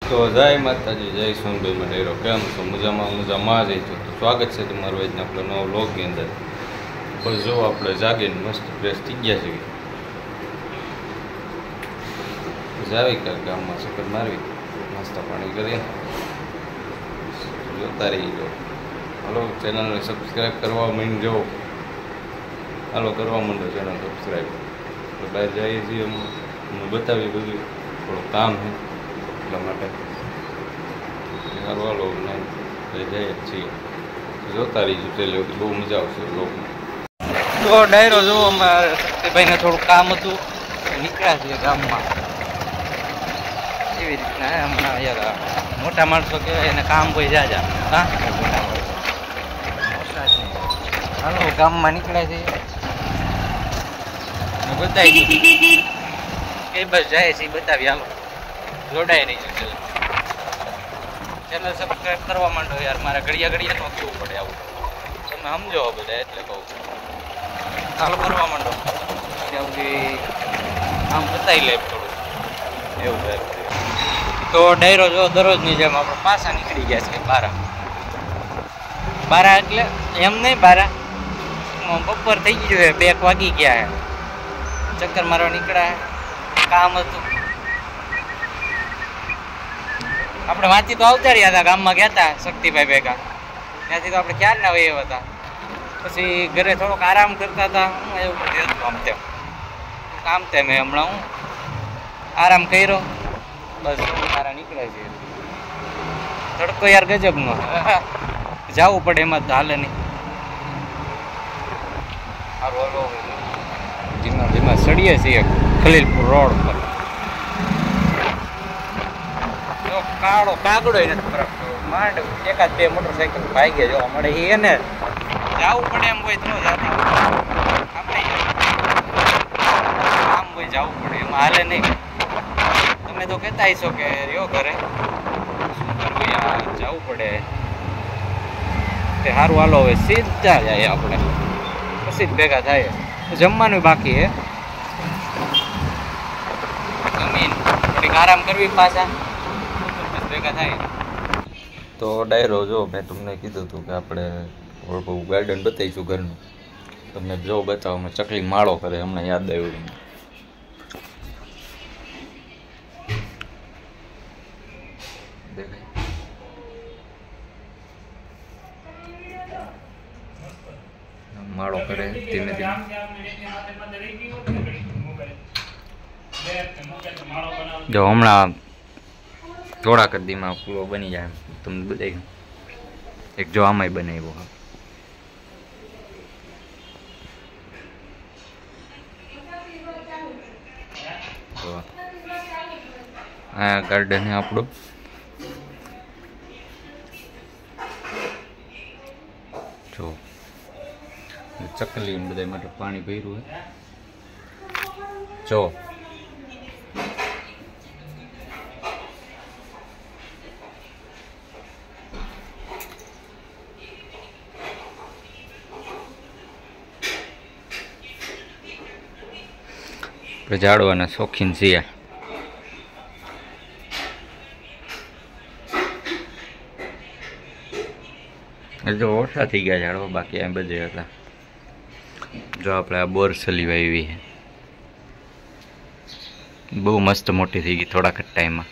તો જય માતાજી, જય સોનભાઈ મઢેરો. કેમ છો? મજામાં જ છો. તો સ્વાગત છે તમારું આજના આપણો નવો વ્લોગની અંદર. બસ જો આપણે જાગીને મસ્ત ફ્રેશ થઈ ગયા છીએ. જાવી કાંઈક ગામમાં ચક્કર મારવી, નાસ્તા પાણી કરી જોતા રહી જો. હાલો, ચેનલને સબસ્ક્રાઈબ કરવા માંડજો. હાલો, કરવા માંડો ચેનલ સબસ્ક્રાઈબ. તો બહાર જઈએ છીએ અમને બતાવીએ બધું, થોડું કામ છે એટલા માટે સારું. હાલો જઈએ છીએ, જોતા રહીશું. એટલે બહુ મજા આવશે લોકમાં. તો ડાયરો જો અમારે શક્તિભાઈને થોડું કામ હતું, નીકળ્યા છીએ ગામમાં. એવી રીતના હમણાં યાર મોટા માણસો કહેવાય એને કામ કોઈ જાજા. હા, મોટા માણસો હાલો ગામમાં નીકળ્યા છીએ. બતાવી દીધું એ બસ જાય છે બતાવી. હાલો જોડાય નહીં છે ચેનલ સબસ્ક્રાઈબ કરવા માંડો યાર. મારે ઘડિયા ન કેવું પડે આવું, તમે સમજો બધા એટલે કહું. ચાલો કરવા માંડો ત્યાં સુધી આમ બતાવી લે થોડું એવું થાય. તો ડાયરો જો દરરોજની જેમ આપણે પાછા નીકળી ગયા છે બારા એટલે એમ નહીં, બારા બપોર થઈ ગયું છે, 2 વાગી ગયા છે. ચક્કર મારવા નીકળ્યા, કામ હતું. આપણે વાંચી તો આવતા રહ્યા હતા, ગામમાં ગયા હતા શક્તિભાઈ ભેગા. ત્યાંથી તો આપણે ખ્યાલ ના હોય એવા હતા. પછી ઘરે થોડોક આરામ કરતા હતા. હું એવું બધું હતું આમ તેમ મેં હમણાં હું આરામ કર્યો. બસ મારા નીકળે છે. તડકો યાર ગજબનો, જવું પડે એમાં તો હાલે નહીં. સારું હલો ધીમા ધીમા સડીએ છીએ ખલીલપુર રોડ પર. કાળો કાગડો નથી માંડ, 1-2 મોટરસાઇકલ ભાઈ જોવા મળે. એને જવું પડે એમ કોઈ તો જતા આપણે આમ કોઈ જવું પડે એમાં હાલે નહીં. તમે તો કહેતા હશો કે રહ્યો ઘરે શું કરવું, યાર જવું પડે તે સારું. હાલો હવે સીધા જાય આપણે, પછી જ ભેગા થાય. જમવાનું બાકી હે, જમીન થોડીક આરામ કરવી, પાછા ભેગા થાય. તો ડાયરો જો મેં તમને કીધું હતું કે આપણે ગાર્ડન બતાવીશું ઘરનું. તમને જો બતાવો, મેં ચકલી માળો કરે હમણાં યાદ આવ્યું. માળો કરે ધીમે ધીમે. જો હમણાં થોડાક જ દીમાં પૂરો બની જાય. તમને બતાવી એક જો આમાંય બનાવ્યો. આ ગાર્ડન છે આપણું. જો ચકલી બધા માટે પાણી ભર્યું હોય. જો ઝાડવાના શોખીન છીએ. જો ઓછા થઈ ગયા ઝાડવા, બાકી આ બધે હતા. જો આપણે આ બોરસલી વાવી છે, બહુ મસ્ત મોટી થઈ ગઈ થોડાક જ ટાઈમમાં.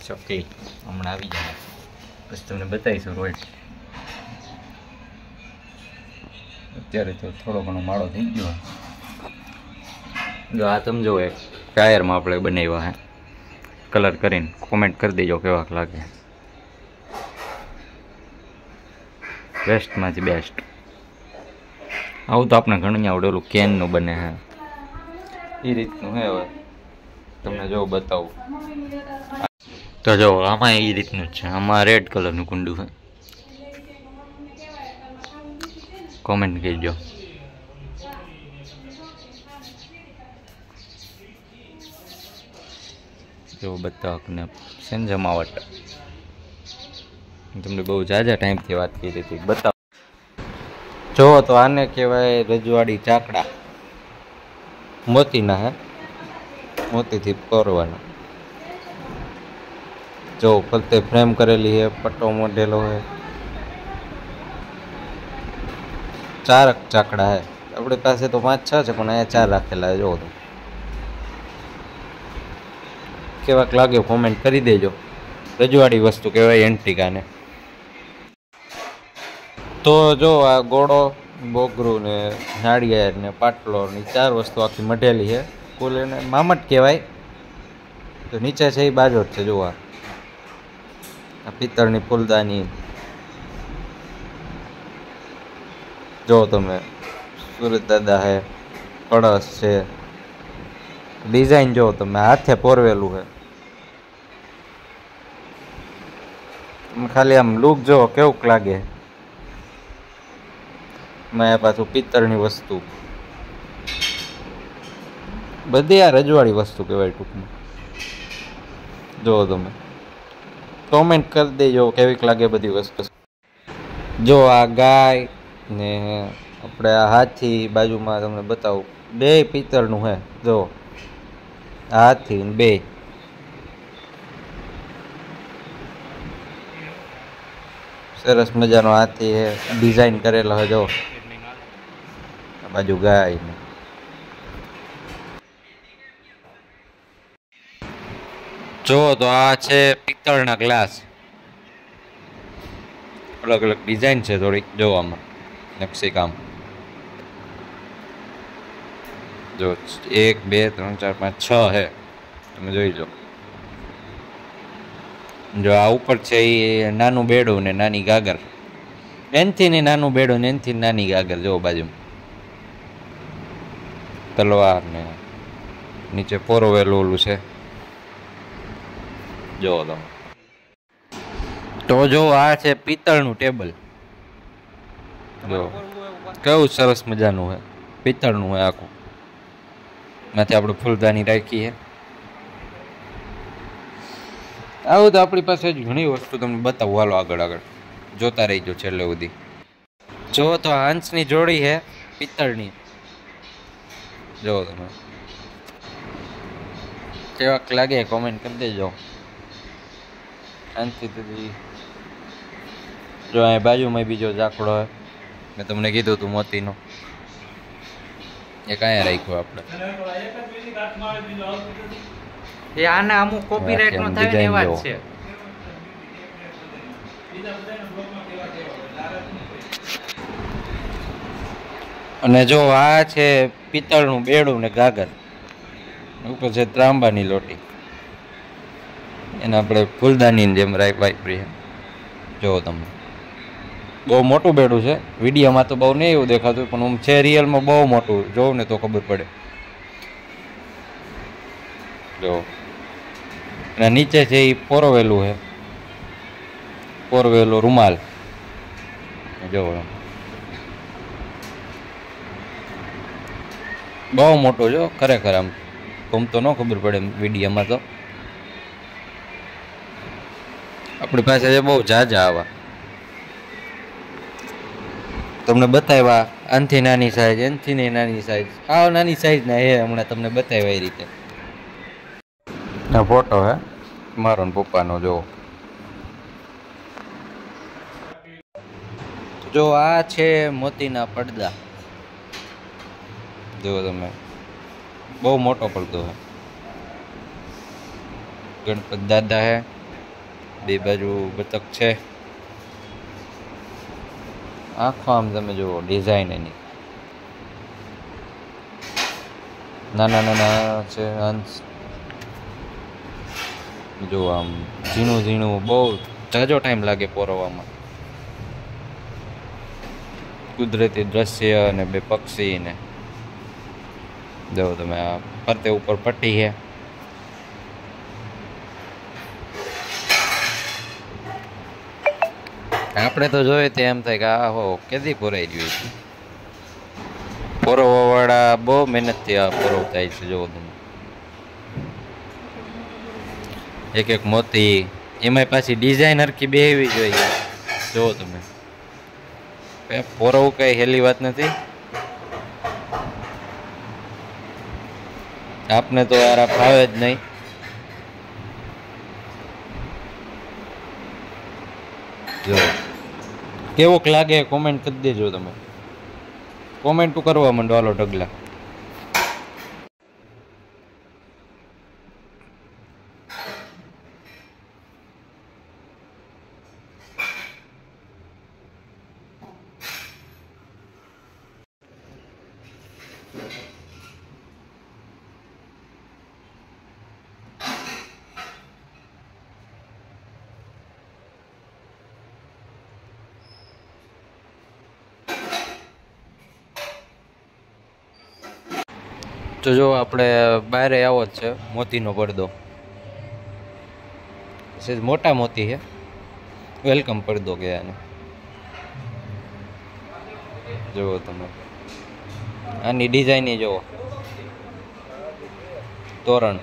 ચોકી હમણાં આવી જાય, બસ તમને બતાવીશું રોજ. અત્યારે તો થોડો ઘણો માળો થઈ ગયો. જો આ તમે જો એક ટાયરમાં આપણે બનાવ્યા હે, કલર કરીને કોમેન્ટ કરી દેજો કેવાક લાગે. બેસ્ટમાંથી બેસ્ટ. આવું તો આપણે ઘણું આવડેલું કેનનું બને હે, એ રીતનું હે. હવે તમને જો બતાવું તો જો આમાં એ રીતનું જ છે. આમાં રેડ કલરનું કુંડું છે. કોમેન્ટ કહેજો. જો બતાવકને સેન જમાવટ તમને બહુ ઝાઝા ટાઈમથી વાત કરી હતી. બતાવો જો તો આને કહેવાય રજવાડી ચાકડા. મોતીના હે, મોતીથી પરવાના. જો ફરતે ફ્રેમ કરેલી है, पट्टो मोडेलो है, 4 ચાકડા है. अपने पास तो 5-6 છે પણ અહીંયા 4 રાખેલા જો તો કેવાક લાગ્યો કોમેન્ટ કરી દેજો. રજવાડી વસ્તુ કહેવાય એન્ટિકાને. તો જો આ ગોળો, બોગરું ને નાળિયેર ને પાટલો ની 4 વસ્તુ આખી મઢેલી છે. કુલ એને મામટ કહેવાય. તો નીચે છે એ બાજુ જ છે. જો આ પિત્તળની ફૂલદાની જો તમે, સુરત દાદા હે, કળશ છે, ડિઝાઇન જો તમે હાથે પોરવેલું છે. ખાલી આમ લુક જો કેવું લાગે. મેં પાછું પિત્તળની વસ્તુ બધી આ રજવાડી વસ્તુ કહેવાય ટૂંકમાં. જો તમે કોમેન્ટ કરી દેજો કેવીક લાગે બધી વસ્તુ. જો આ ગાય ને આપણે આ હાથી બાજુમાં તમને બતાવું, બે પિત્તળનું હે. જો હાથી બે સરસ મજાનો હાથી હે, ડિઝાઇન કરેલો હે. જો આ બાજુ ગાય ને જો તો આ છે પિત્તળના ગ્લાસ. અલગ અલગ ડિઝાઇન છે થોડીક જોવામાં, નકશી કામ. જો 1 2 3 4 5 6 હે, તમે જોઈ લો. જો આ ઉપર છે એ નાનું બેડું ને નાની ગાગર. એનથી ને નાનું બેડું ને એનથી નાની ગાગર. જો બાજુમાં તલવાર ને નીચે પોરવેલું ઓલું છે. જો તમે તો જો આ છે પિત્તળનું ટેબલ. જો કેવું સરસ મજાનું છે, પિત્તળનું છે આખું. માથે આપણે ફૂલદાની રાખી છે. આવું તો આપણી પાસે ઘણી વસ્તુ તમને બતાવું. હાલો આગળ આગળ જોતા રહીજો છેલ્લે સુધી. જો તો હંસની જોડી છે પિત્તળની. જો તમે કેવાક લાગે કોમેન્ટ કરી દેજો. શાંતિથી જો અહીં બાજુમાં બીજો ઝાકડો હોય, મેં તમને કીધું હતું મોતીનો. એ કાંઈ રાખ્યો આપણે? એ આના અમુક કોપીરાઈટ નો થાય ને એવા જ છે. અને જો આ છે પિત્તળનું બેડું ને ગાગર. ઉપર છે ત્રાંબાની લોટી. એને આપણે ફૂલદાનીની જેમ વાપરીએ. જો તમે બહુ મોટું બેડું છે. વિડીયોમાં તો બહુ નહીં એવું દેખાતું, પણ આમ છે રિયલમાં બહુ મોટું. જોઉં ને તો ખબર પડે. જો અને નીચે છે એ પોરવેલું છે, પોરવેલો રૂમાલ. જો બહુ મોટો જો ખરેખર. આમ તો ન ખબર પડે વિડીયોમાં. તો આપણી પાસે છે બહુ ઝાઝા આવા. તમને બતાવ્યા આનથી નાની સાઈઝ, એનથી નાની સાઈઝ, આવ નાની સાઈઝ ના હે. હમણાં તમને બતાવ્યા એ રીતે. આ ફોટો હે મારો ને પપ્પાનો. જો આ છે મોતીના પડદા. જો તમે બહુ મોટો પડદો હે. ગણપત દાદા હે, બે બાજુ બતક છે. આખો આમ તમે જુઓ ડિઝાઇન એની. નાના નાના છે હંસ. જો આમ ઝીણું ઝીણું, બહુ જાજો ટાઈમ લાગે પોરવામાં. કુદરતી દ્રશ્ય અને બે પક્ષી ને. જો તમે આ ફરતે ઉપર પટ્ટી છે. આપણે તો જોઈએ તે એમ થાય કે આ હો કેદી પોરાઈ ગયું છે. પોરવવા વાળા બહુ મહેનતથી આ પોરવ થાય છે. જો તમે એક એક મોતી, એમાં પાછી ડિઝાઇન હરખી બેહવી જોઈએ. જો તમે પોરવું કઈ હેલી વાત નથી. આપને તો યાર આ ફાવે જ નહીં. જો કેવોક લાગે કોમેન્ટ કરી દેજો. તમે કોમેન્ટ કરવા માંડો. હાલો ઢગલા. તો જો આપણે બહાર આવો જ છે મોતીનો પડદો. સહેજ મોટા મોતી છે. વેલકમ પડદો કે આને જુઓ તમે. આની ડિઝાઇન જુઓ. તોરણ.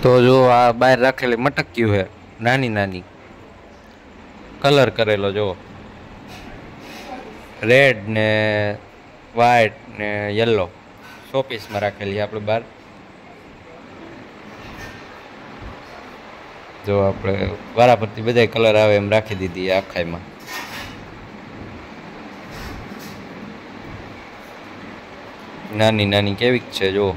તો જો આ બહાર રાખેલી મટક્યું છે નાની નાની. કલર કરેલો જો રેડ ને વ્હાઈટ ને યલો. 100 પીસમાં રાખેલી આપણે બહાર. જો આપણે વારાફરતી બધા કલર આવે એમ રાખી દીધી આખાઈમાં. નાની નાની કેવીક છે જો.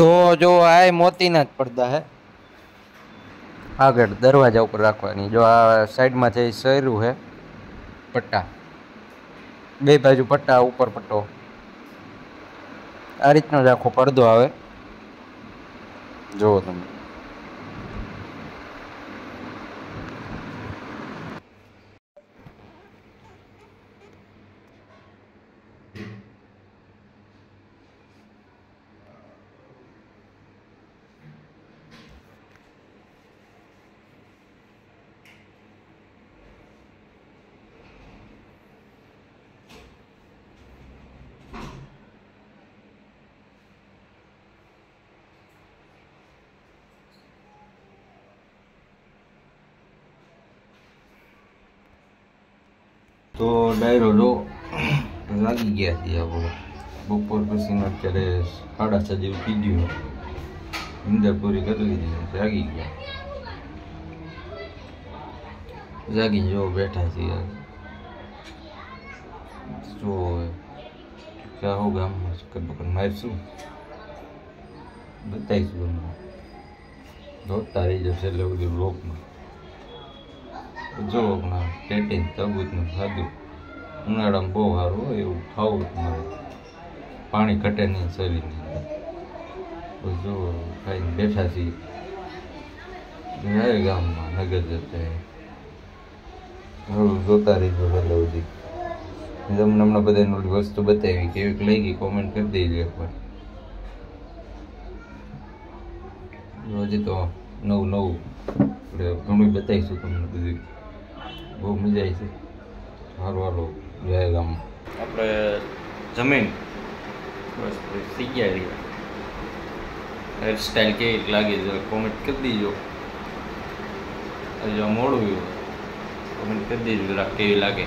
તો જો આ મોતીના જ પડદા હે. આગળ દરવાજા ઉપર રાખવાની. જો આ સાઈડમાં છે સહેરું છે પટ્ટા. બે બાજુ પટ્ટા, ઉપર પટ્ટો. આ રીતનો જ આખો પડદો આવે. જુઓ તમે. તો ડાયરો જો લાગી ગયા છીએ આપણે. બપોર પછીનો અત્યારે 6:30 જેવું થઈ ગયું. અંદર પૂરી કરી લીધી. જાગી ગયા. જાગીને જો બેઠા છીએ. જો ક્યાં હો ગામમાં ચક્કર મારશું, બતાવીશું તમને. જોતા રહી જશે એટલે બધું બ્લોકમાં. જો હમણાં ટેટીને તબૂતનું ખાધું. ઉનાળામાં બહુ સારું હોય એવું ખાવું તમારે. પાણી ઘટે નહીં શરીરની. જો ખાઈને બેઠા છીએ. આવે ગામમાં નગર જતા હવે જોતા રહીજો એટલે બધી. તમને હમણાં બધાને ઓલી વસ્તુ બતાવી કેવીક લઈ ગઈ કોમેન્ટ કરી દેજો એકવાર. હજી તો નવું નવું આપણે ઘણું બતાવીશું તમને બધું. બહુ મજા આવી છે. સારું હાલો જય ગામ. આપણે જમીન બસ શીખ્યા રહ્યા. હેરસ્ટાઈલ કેવી લાગે છે કોમેન્ટ કરી દીજો. હજુ મોડું કોમેન્ટ કરી દેજો જરાક કેવી લાગે.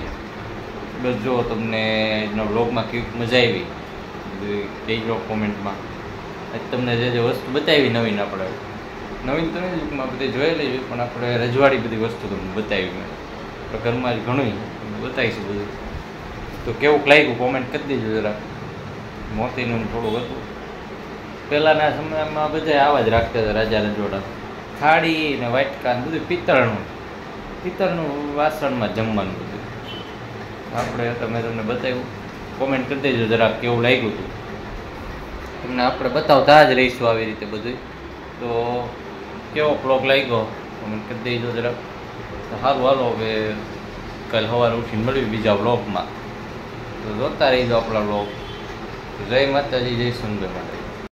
બસ જો તમને એનો બ્લોગમાં કેવી મજા આવી કહેજો કોમેન્ટમાં. તમને જે જે વસ્તુ બતાવી નવીન આપણે નવીન તો નહીં ટૂંકમાં બધી જોયેલી છે પણ આપણે રજવાડી બધી વસ્તુ તમને બતાવી. મેં આપણે ઘરમાં જ ઘણું બતાવીશું બધું. તો કેવું લાગ્યું કોમેન્ટ કરી દેજો જરાક. મોતીનું થોડું હતું. પહેલાંના સમયમાં બધા આવા જ રાખતા હતા રાજા રજવાડા. થાળી ને વાટકા ને બધું પિત્તળનું વાસણમાં જમવાનું બધું. આપણે તમે તમને બતાવ્યું. કોમેન્ટ કરી દેજો જરાક કેવું લાગ્યું હતું. તમને આપણે બતાવતા જ રહીશું આવી રીતે બધું. તો કેવો બ્લોગ લાગ્યો કમેન્ટ કરી દેજો જરાક. સારું હાલો હવે કાલે સવારે ઉઠીને મળ્યું બીજા બ્લોગમાં. તો જોતા રહીજો આપણા બ્લોગ. જય માતાજી, જય સુંદર માતાજી.